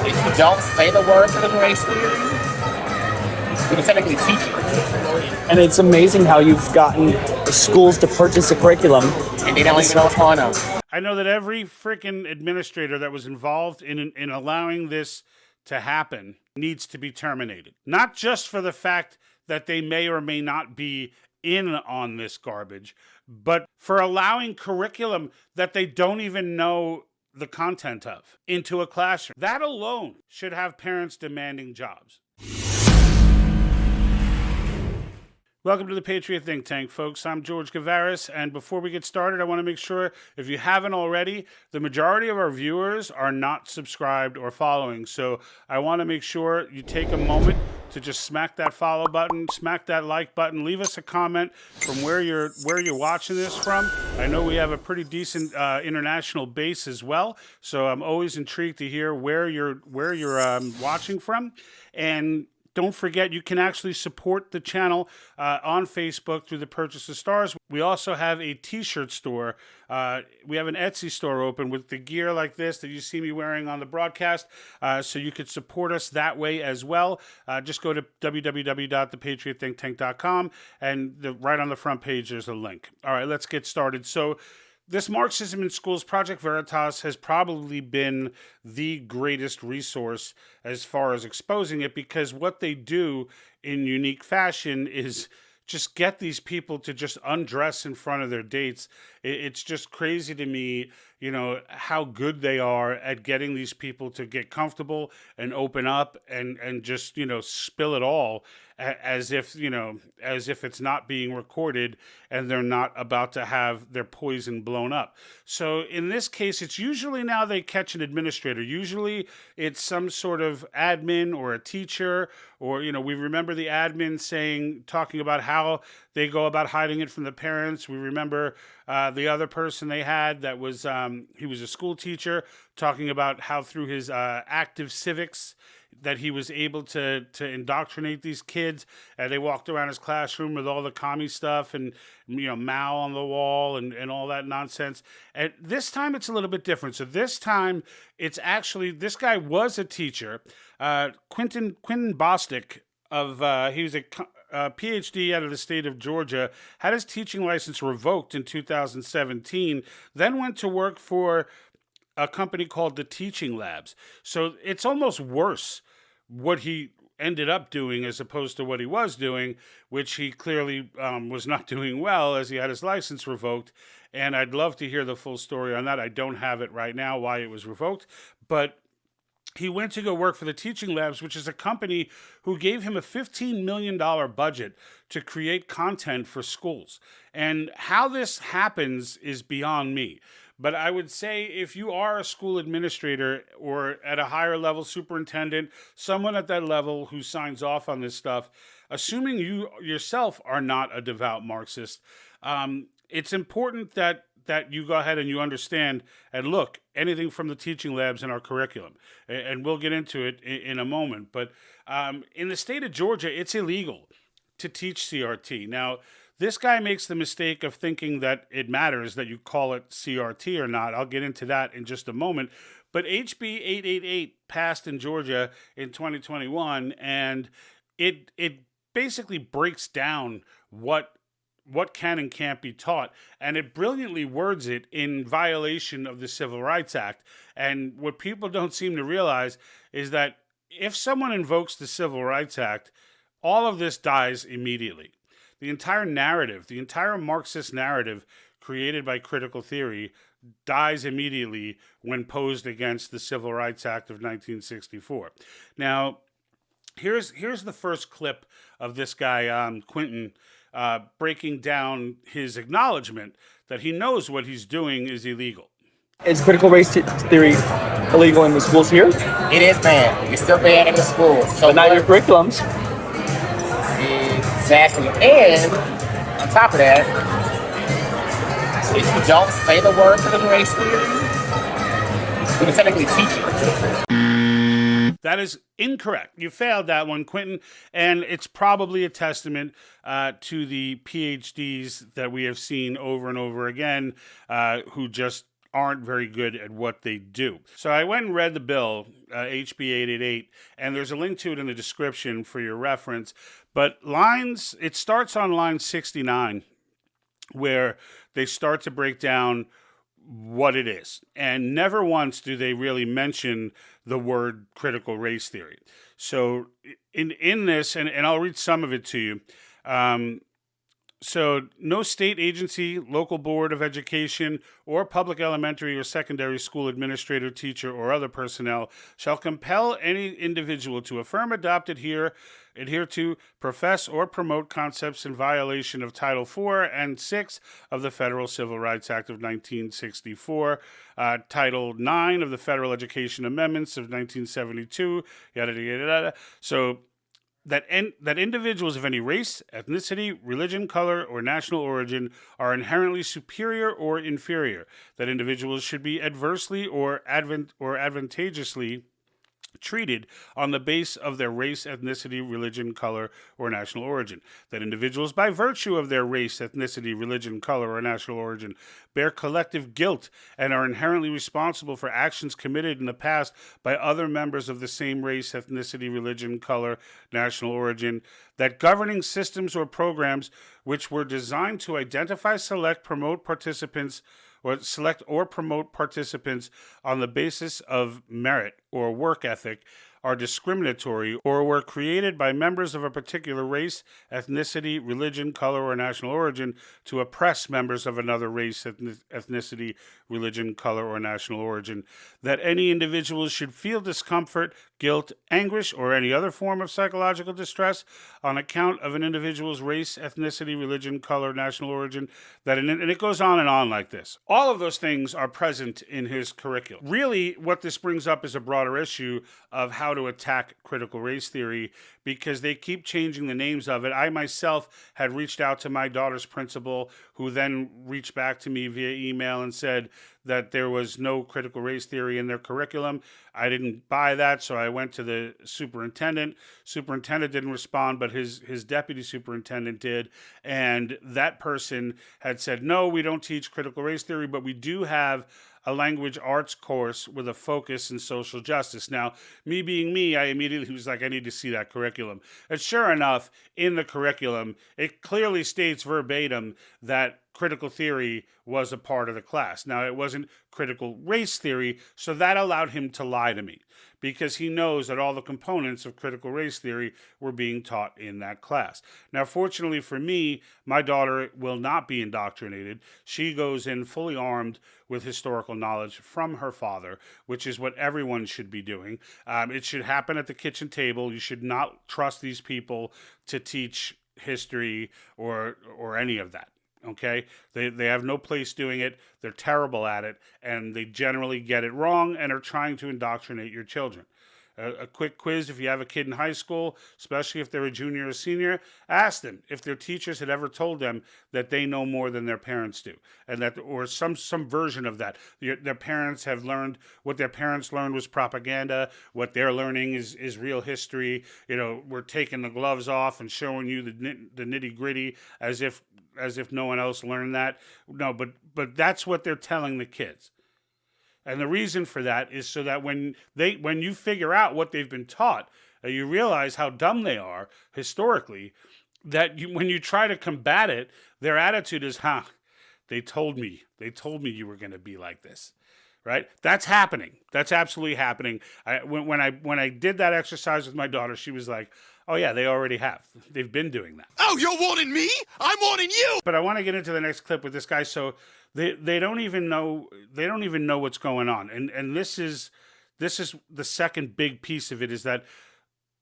if you don't say the word critical race theory, you can technically teach it. And it's amazing how you've gotten schools to purchase a curriculum. And they don't even know what's going on. I know that every freaking administrator that was involved in allowing this to happen needs to be terminated. Not just for the fact that they may or may not be in on this garbage, but for allowing curriculum that they don't even know the content of into a classroom. That alone should have parents demanding jobs. Welcome to the Patriot Think Tank, folks. I'm George Gavaris, and before we get started, I want to make sure, if you haven't already, the majority of our viewers are not subscribed or following, so I want to make sure you take a moment to just smack that follow button, smack that like button, leave us a comment from where you're watching this from. I know we have a pretty decent international base as well, so I'm always intrigued to hear where you're watching from. And don't forget, you can actually support the channel on Facebook through the purchase of stars. We also have a t-shirt store. We have an Etsy store open with the gear like this that you see me wearing on the broadcast. So you could support us that way as well. Just go to www.thepatriotthinktank.com and right on the front page there's a link. All right, let's get started. So this Marxism in Schools Project Veritas has probably been the greatest resource as far as exposing it, because what they do in unique fashion is just get these people to just undress in front of their dates. It's just crazy to me, how good they are at getting these people to get comfortable and open up and just, spill it all as if it's not being recorded and they're not about to have their poison blown up. So in this case, it's usually now they catch an administrator. Usually it's some sort of admin or a teacher, or, we remember the admin talking about how they go about hiding it from the parents. We remember the other person they had that was, he was a school teacher, talking about how through his active civics that he was able to indoctrinate these kids. They walked around his classroom with all the commie stuff and, Mao on the wall and all that nonsense. And this time it's a little bit different. So this time it's actually, this guy was a teacher. Quentin Bostic he was a PhD out of the state of Georgia, had his teaching license revoked in 2017, then went to work for a company called the Teaching Labs. So it's almost worse what he ended up doing as opposed to what he was doing, which he clearly was not doing well, as he had his license revoked. And I'd love to hear the full story on that. I don't have it right now, why it was revoked, but he went to go work for the Teaching Labs, which is a company who gave him a $15 million budget to create content for schools. And how this happens is beyond me. But I would say if you are a school administrator or at a higher level superintendent, someone at that level who signs off on this stuff, assuming you yourself are not a devout Marxist, it's important that you go ahead and you understand and look, anything from the Teaching Labs in our curriculum. And we'll get into it in a moment. But in the state of Georgia, it's illegal to teach CRT. Now, this guy makes the mistake of thinking that it matters that you call it CRT or not. I'll get into that in just a moment. But HB 888 passed in Georgia in 2021, and it basically breaks down what can and can't be taught, and it brilliantly words it in violation of the Civil Rights Act. And what people don't seem to realize is that if someone invokes the Civil Rights Act, all of this dies immediately. The entire narrative, the entire Marxist narrative created by critical theory dies immediately when posed against the Civil Rights Act of 1964. Now, here's the first clip of this guy, Quentin, breaking down his acknowledgement that he knows what he's doing is illegal. Is critical race theory illegal in the schools here? It is banned. It's still banned in the schools. So but not your curriculums. Exactly. And on top of that, if you don't say the word critical race theory, you can technically teach it. That is incorrect. You failed that one, Quentin, and it's probably a testament to the PhDs that we have seen over and over again, who just aren't very good at what they do. So I went and read the bill, HB 888, and there's a link to it in the description for your reference. But it starts on line 69, where they start to break down what it is. And never once do they really mention the word critical race theory. So in this, and I'll read some of it to you. So no state agency, local board of education, or public elementary or secondary school administrator, teacher, or other personnel shall compel any individual to affirm, adopt, adhere to, profess, or promote concepts in violation of Title IV and VI of the Federal Civil Rights Act of 1964, Title IX of the Federal Education Amendments of 1972, yada, yada, yada. So that individuals of any race, ethnicity, religion, color, or national origin are inherently superior or inferior. That individuals should be adversely or advantageously treated on the base of their race, ethnicity, religion, color, or national origin. That individuals, by virtue of their race, ethnicity, religion, color, or national origin, bear collective guilt and are inherently responsible for actions committed in the past by other members of the same race, ethnicity, religion, color, national origin. That governing systems or programs which were designed to identify, select, promote participants on the basis of merit or work ethic are discriminatory or were created by members of a particular race, ethnicity, religion, color, or national origin to oppress members of another race, ethnicity, religion, color, or national origin. That any individual should feel discomfort, guilt, anguish, or any other form of psychological distress on account of an individual's race, ethnicity, religion, color, national origin. And it goes on like this. All of those things are present in his curriculum. Really, what this brings up is a broader issue of how to attack critical race theory, because they keep changing the names of it. I myself had reached out to my daughter's principal, who then reached back to me via email and said that there was no critical race theory in their curriculum. I didn't buy that, so I went to the superintendent. Superintendent didn't respond, but his deputy superintendent did. And that person had said, no, we don't teach critical race theory, but we do have a language arts course with a focus in social justice. Now, me being me, I immediately was like, I need to see that curriculum. And sure enough, in the curriculum, it clearly states verbatim that critical theory was a part of the class. Now, it wasn't critical race theory, so that allowed him to lie to me, because he knows that all the components of critical race theory were being taught in that class. Now, fortunately for me, my daughter will not be indoctrinated. She goes in fully armed with historical knowledge from her father, which is what everyone should be doing. It should happen at the kitchen table. You should not trust these people to teach history or any of that. Okay, they have no place doing it. They're terrible at it, and they generally get it wrong and are trying to indoctrinate your children. A quick quiz: if you have a kid in high school, especially if they're a junior or senior, ask them if their teachers had ever told them that they know more than their parents do, and that, or some version of that. Their parents have learned, what their parents learned was propaganda. What they're learning is real history. You know, we're taking the gloves off and showing you the nitty gritty as if no one else learned that. No, but that's what they're telling the kids. And the reason for that is so that when you figure out what they've been taught, you realize how dumb they are historically, that when you try to combat it, their attitude is, they told me you were going to be like this. Right? That's happening. That's absolutely happening. When I did that exercise with my daughter, she was like, oh yeah, they already have. They've been doing that. Oh, you're warning me? I'm warning you! But I want to get into the next clip with this guy. So they don't even know what's going on. And this is the second big piece of it, is that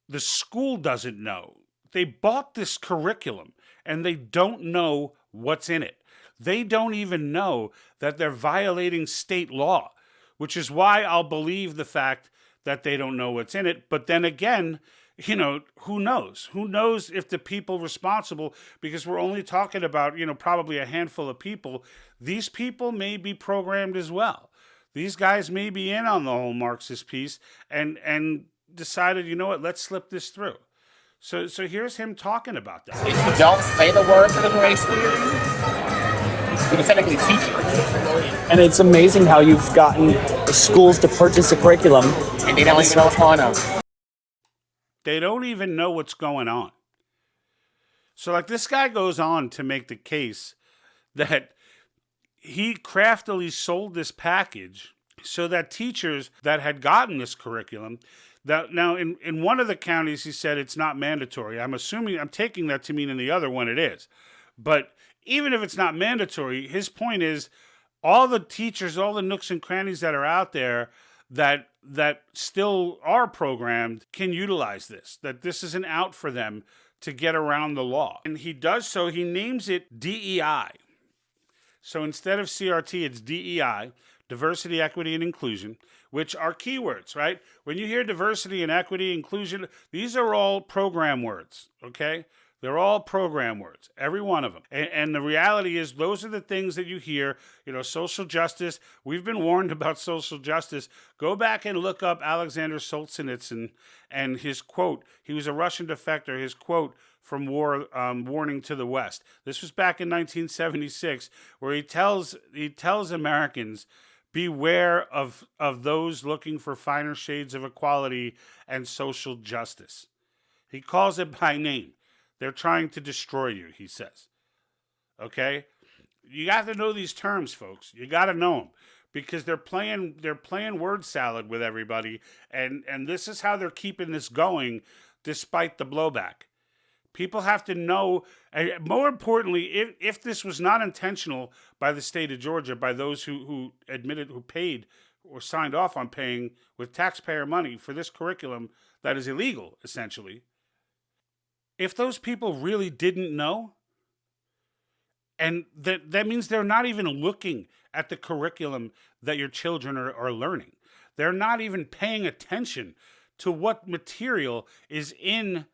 the school doesn't know. They bought this curriculum and they don't know what's in it. They don't even know that they're violating state law, which is why I'll believe the fact that they don't know what's in it. But then again, you know, who knows? Who knows if the people responsible, because we're only talking about, probably a handful of people. These people may be programmed as well. These guys may be in on the whole Marxist piece and decided, you know what, let's slip this through. So here's him talking about that. If you don't say the word critical race theory, You can technically teach it. And it's amazing how you've gotten the schools to purchase a curriculum. And they don't even know what's going on. They don't even know what's going on. So, like, this guy goes on to make the case that he craftily sold this package so that teachers that had gotten this curriculum, that now in one of the counties, he said it's not mandatory. I'm taking that to mean in the other one it is. But even if it's not mandatory, his point is all the teachers, all the nooks and crannies that are out there that still are programmed can utilize this, that this is an out for them to get around the law. And he does so, he names it DEI. So instead of CRT, it's DEI, diversity, equity, and inclusion, which are keywords, right? When you hear diversity and equity, inclusion, these are all program words, okay? They're all program words, every one of them. And the reality is those are the things that you hear, social justice. We've been warned about social justice. Go back and look up Alexander Solzhenitsyn and his quote. He was a Russian defector. His quote from Warning to the West. This was back in 1976, where he tells Americans, beware of those looking for finer shades of equality and social justice. He calls it by name. They're trying to destroy you, he says. Okay? You got to know these terms, folks. You got to know them because they're playing word salad with everybody, and this is how they're keeping this going despite the blowback. People have to know, and more importantly, if this was not intentional by the state of Georgia, by those who paid or signed off on paying with taxpayer money for this curriculum that is illegal, essentially. If those people really didn't know, and that means they're not even looking at the curriculum that your children are learning. They're not even paying attention to what material is in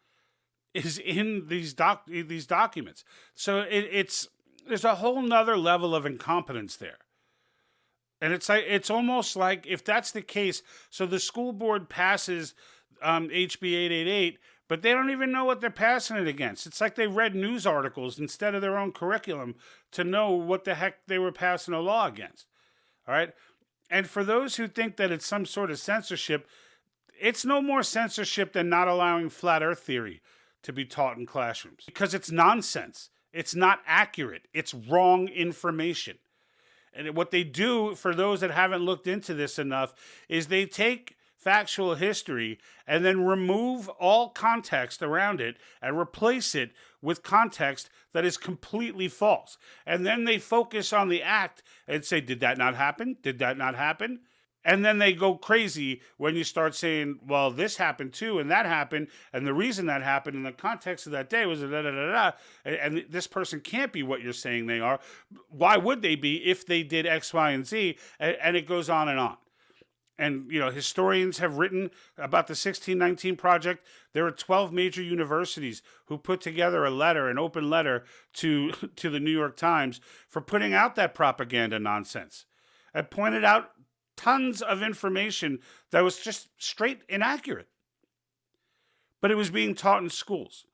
these documents. So there's a whole nother level of incompetence there. And it's almost like if that's the case, so the school board passes HB 888, but they don't even know what they're passing it against. It's like they read news articles instead of their own curriculum to know what the heck they were passing a law against. All right? And for those who think that it's some sort of censorship, it's no more censorship than not allowing flat earth theory to be taught in classrooms. Because it's nonsense. It's not accurate. It's wrong information. And what they do, for those that haven't looked into this enough, is they take factual history and then remove all context around it and replace it with context that is completely false. And then they focus on the act and say, did that not happen? Did that not happen? And then they go crazy when you start saying, well, this happened too, and that happened, and the reason that happened in the context of that day was da-da-da-da, and this person can't be what you're saying they are. Why would they be if they did X, Y, and Z? And it goes on and on. And, historians have written about the 1619 Project. There are 12 major universities who put together an open letter to the New York Times for putting out that propaganda nonsense. And pointed out tons of information that was just straight inaccurate. But it was being taught in schools.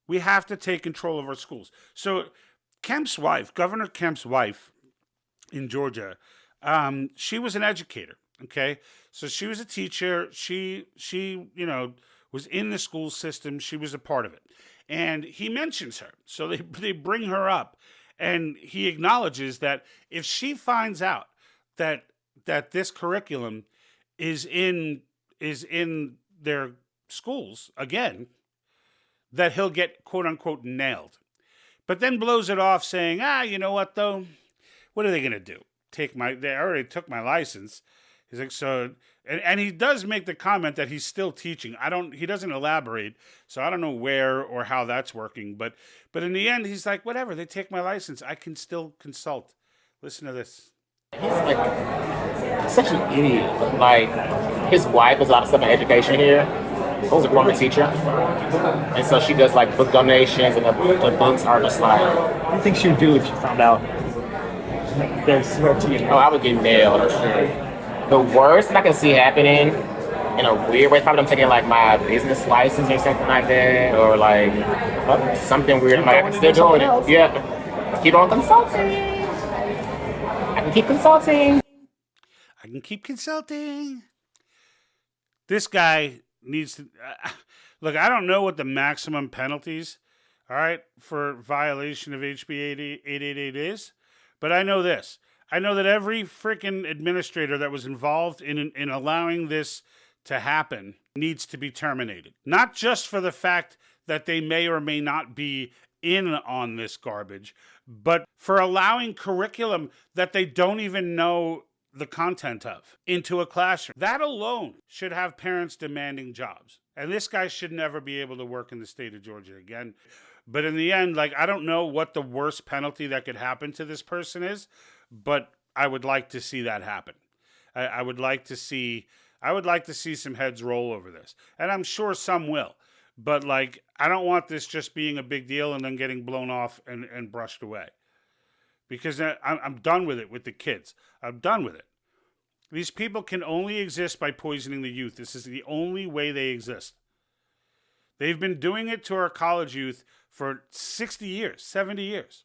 We have to take control of our schools. So Governor Kemp's wife in Georgia, she was an educator. Okay, so she was a teacher. She was in the school system. She was a part of it, and he mentions her. So they bring her up, and he acknowledges that if she finds out that this curriculum is in their schools again, that he'll get quote unquote nailed. But then blows it off saying, you know what though? What are they gonna do? They already took my license. He's like, so, and he does make the comment that he's still teaching. He doesn't elaborate, so I don't know where or how that's working. But in the end, he's like, whatever, they take my license. I can still consult. Listen to this. He's like such an idiot. Like, his wife does a lot of stuff in education here. She was a former teacher. And so she does like book donations, and the books are just like... What do you think she would do if she found out there's CRT? Oh, I would get nailed, for sure. The worst that I can see happening in a weird way is probably them taking like my business license or something like that, or like something weird. Like I can still do it. Yeah, keep on consulting. can keep consulting. I can keep consulting. This guy needs to look. I don't know what the maximum penalties, all right, for violation of HB 888 is, but I know this. I know that every freaking administrator that was involved in allowing this to happen needs to be terminated. Not just for the fact that they may or may not be in on this garbage, but for allowing curriculum that they don't even know the content of into a classroom. That alone should have parents demanding jobs. And this guy should never be able to work in the state of Georgia again. But in the end, like, I don't know what the worst penalty that could happen to this person is, but I would like to see that happen. I would like to see some heads roll over this. And I'm sure some will. But like, I don't want this just being a big deal and then getting blown off and brushed away. Because I'm done with it with the kids. I'm done with it. These people can only exist by poisoning the youth. This is the only way they exist. They've been doing it to our college youth for 60 years, 70 years.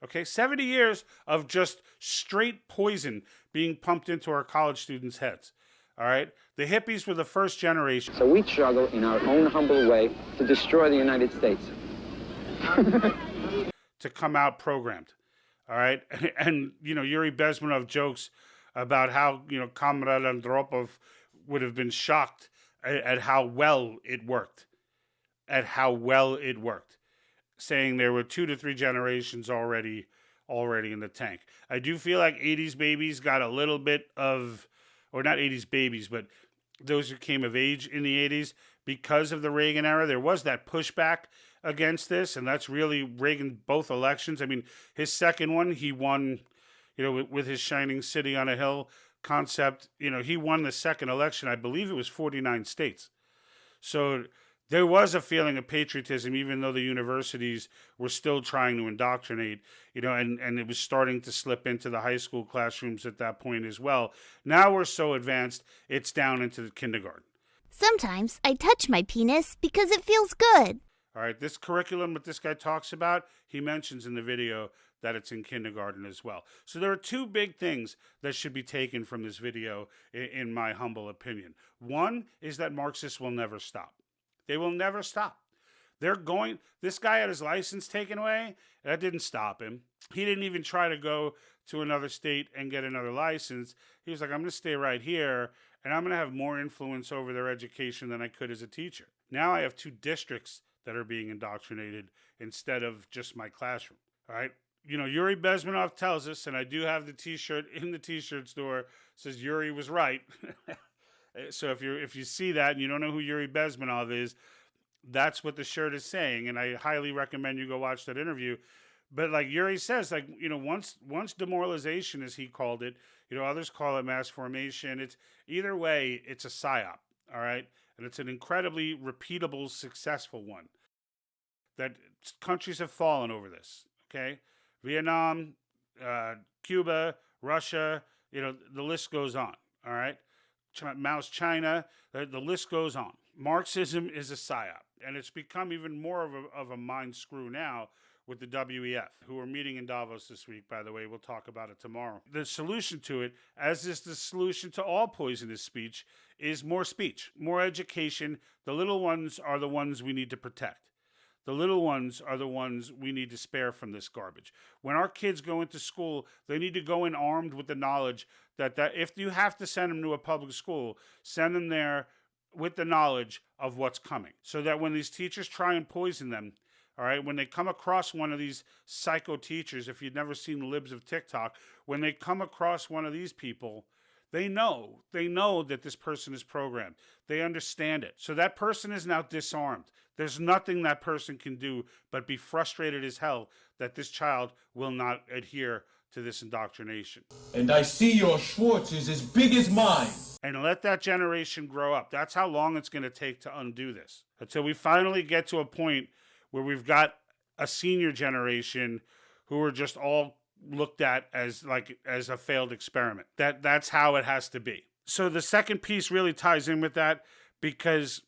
Okay, 70 years of just straight poison being pumped into our college students' heads. All right? The hippies were the first generation. So we struggle in our own humble way to destroy the United States. To come out programmed. All right? And you know, Yuri Bezmenov jokes about how, you know, Comrade Andropov would have been shocked at how well it worked. At how well it worked. Saying there were 2 to 3 generations already in the tank. I do feel like 80s babies got a little bit of, or not 80s babies, but those who came of age in the 80s, because of the Reagan era, there was that pushback against this, and that's really Reagan both elections. I mean, his second one, he won, you know, with his shining city on a hill concept. You know, he won the second election. I believe it was 49 states. So there was a feeling of patriotism, even though the universities were still trying to indoctrinate, you know, and it was starting to slip into the high school classrooms at that point as well. Now we're so advanced, it's down into the kindergarten. Sometimes I touch my penis because it feels good. All right, this curriculum that this guy talks about, he mentions in the video that it's in kindergarten as well. So there are 2 big things that should be taken from this video, in my humble opinion. One is that Marxists will never stop. They will never stop. This guy had his license taken away. That didn't stop him. He didn't even try to go to another state and get another license. He was like, I'm going to stay right here, and I'm going to have more influence over their education than I could as a teacher. Now I have 2 districts that are being indoctrinated instead of just my classroom. All right. You know, Yuri Bezmenov tells us, and I do have the T-shirt in the T-shirt store, says Yuri was right. So if you see that and you don't know who Yuri Bezmenov is, that's what the shirt is saying. And I highly recommend you go watch that interview. But like Yuri says, like, you know, once demoralization, as he called it, you know, others call it mass formation. It's either way, it's a psyop. All right. And it's an incredibly repeatable, successful one that countries have fallen over this. Okay. Vietnam, Cuba, Russia, you know, the list goes on. All right. Mao's China, the list goes on. Marxism is a psyop, and it's become even more of a mind screw now with the WEF, who are meeting in Davos this week, by the way. We'll talk about it tomorrow. The solution to it, as is the solution to all poisonous speech, is more speech, more education. The little ones are the ones we need to protect. The little ones are the ones we need to spare from this garbage. When our kids go into school, they need to go in armed with the knowledge that if you have to send them to a public school, send them there with the knowledge of what's coming. So that when these teachers try and poison them, all right, when they come across one of these psycho teachers, if you've never seen the libs of TikTok, when they come across one of these people, they know that this person is programmed. They understand it. So that person is now disarmed. There's nothing that person can do but be frustrated as hell that this child will not adhere to this indoctrination. And I see your Schwartz is as big as mine. And let that generation grow up. That's how long it's going to take to undo this. Until we finally get to a point where we've got a senior generation who are just all looked at as a failed experiment. That's how it has to be. So the second piece really ties in with that, because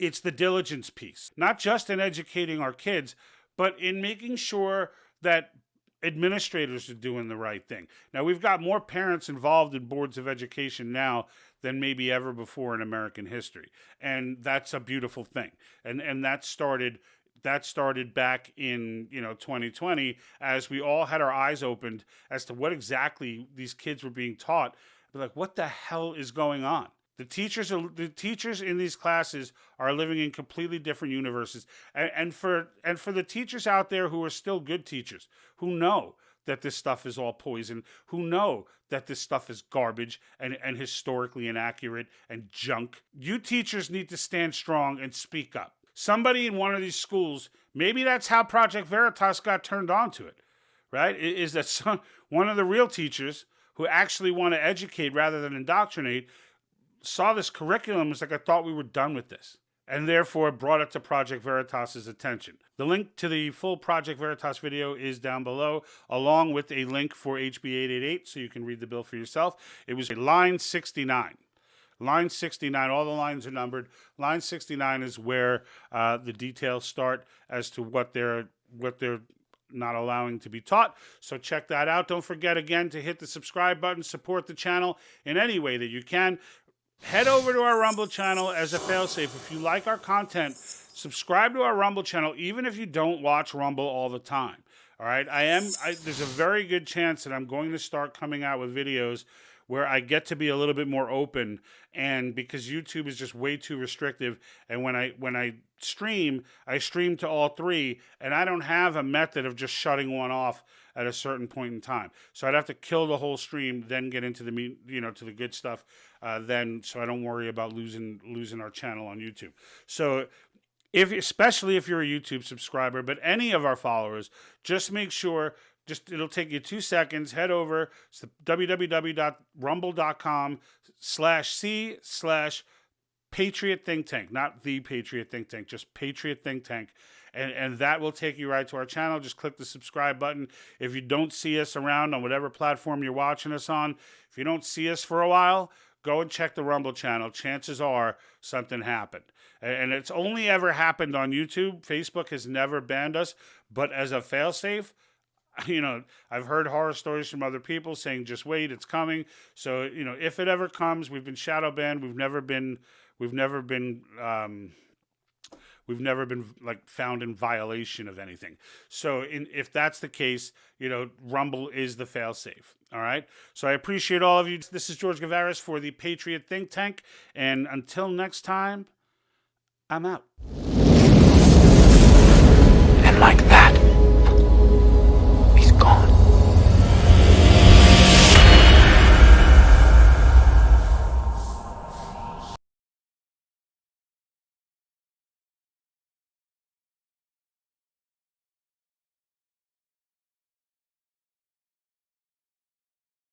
it's the diligence piece, not just in educating our kids, but in making sure that administrators are doing the right thing. Now, we've got more parents involved in boards of education now than maybe ever before in American history. And that's a beautiful thing. And that started back in 2020, as we all had our eyes opened as to what exactly these kids were being taught. They're like, what the hell is going on? The teachers in these classes are living in completely different universes. And for the teachers out there who are still good teachers, who know that this stuff is all poison, who know that this stuff is garbage and historically inaccurate and junk, you teachers need to stand strong and speak up. Somebody in one of these schools, maybe that's how Project Veritas got turned on to it, right? Is that one of the real teachers who actually want to educate rather than indoctrinate saw this curriculum, was like, I thought we were done with this, and therefore brought it to Project Veritas's attention. The link to the full Project Veritas video is down below, along with a link for HB 888, so you can read the bill for yourself. It was line 69. Line 69, all the lines are numbered. Line 69 is where the details start as to what they're not allowing to be taught. So check that out. Don't forget, again, to hit the subscribe button, support the channel in any way that you can. Head over to our Rumble channel as a failsafe. If you like our content, subscribe to our Rumble channel, even if you don't watch Rumble all the time. All right? There's a very good chance that I'm going to start coming out with videos where I get to be a little bit more open, and because YouTube is just way too restrictive, and when I stream, I stream to all three, and I don't have a method of just shutting one off at a certain point in time. So I'd have to kill the whole stream, then get into to the good stuff, so I don't worry about losing our channel on YouTube. So especially if you're a YouTube subscriber, but any of our followers, just make sure, it'll take you 2 seconds. Head over to www.rumble.com/c/Patriot Think Tank, not the Patriot Think Tank, just Patriot Think Tank. And that will take you right to our channel. Just click the subscribe button. If you don't see us around on whatever platform you're watching us on, if you don't see us for a while, go and check the Rumble channel. Chances are something happened. And it's only ever happened on YouTube. Facebook has never banned us. But as a failsafe, I've heard horror stories from other people saying, just wait, it's coming. So, if it ever comes, we've been shadow banned. We've never been like found in violation of anything. So if that's the case, Rumble is the failsafe. All right. So I appreciate all of you. This is George Gavaris for the Patriot Think Tank. And until next time, I'm out. And like that,